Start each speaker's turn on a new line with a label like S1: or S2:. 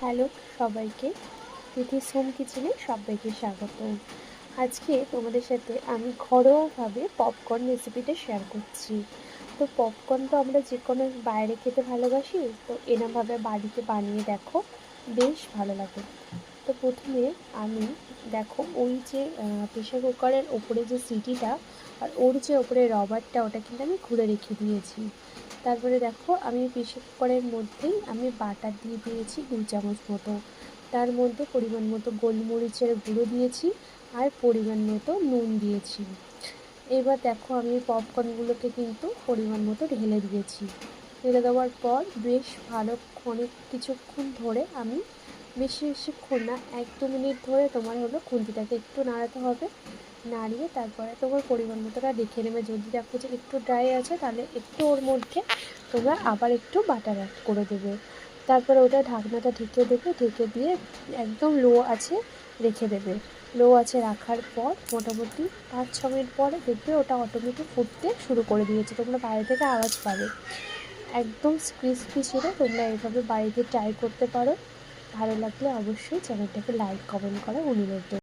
S1: Hello সবাইকে, তিথিস home কিচেনে সবাইকে স্বাগত। আজকে তোমাদের সাথে আমি ঘরোয়াভাবে পপকর্ন রেসিপিটা শেয়ার করছি। তো পপকর্ন তো আমরা যে কোনো বাইরে খেতে ভালোবাসি, তো এরমভাবে বাড়িতে বানিয়ে দেখো, বেশ ভালো লাগে। তো প্রথমে আমি দেখো ওই যে প্রেশার কুকারের ওপরে যে সিটিটা আর ওর যে ওপরে রবারটা, ওটা কিন্তু আমি খুলে রেখে দিয়েছি। তারপরে দেখো আমি প্রেশার কুকারের মধ্যেই আমি বাটার দিয়ে দিয়েছি 2 চামচ মতো। তার মধ্যে পরিমাণ মতো গোলমরিচের গুঁড়ো দিয়েছি আর পরিমাণ মতো নুন দিয়েছি। এবার দেখো আমি পপকর্নগুলোকে কিন্তু পরিমাণ মতো ঢেলে দিয়েছি। ঢেলে দেওয়ার পর বেশ ভালো কিছুক্ষণ ধরে আমি বেশিক্ষণ না 1-2 মিনিট ধরে তোমার হলো খুন্তিটাকে একটু নাড়াতে হবে। নাড়িয়ে তারপরে তোমার পরিমাণ মতোটা দেখে নেবে। যদি দেখো যে একটু ড্রাই আছে, তাহলে একটু ওর মধ্যে তোমরা আবার একটু বাটার অ্যাড করে দেবে। তারপরে ওটা ঢাকনাটা ঢেকে দেবে, ঢেকে দিয়ে একদম লো আছে রেখে দেবে। লো আছে রাখার পর মোটামুটি 5-6 মিনিট পরে দেখবে ওটা অটোমেটিক ফুটতে শুরু করে দিয়েছে। তোমরা বাইরে থেকে আওয়াজ পাবে। একদম ক্রিসপি ছিল। তোমরা এইভাবে বাড়িতে ট্রাই করতে পারো। ভালো লাগলে অবশ্যই চ্যানেলটাকে লাইক কমেন্ট করার অনুরোধ।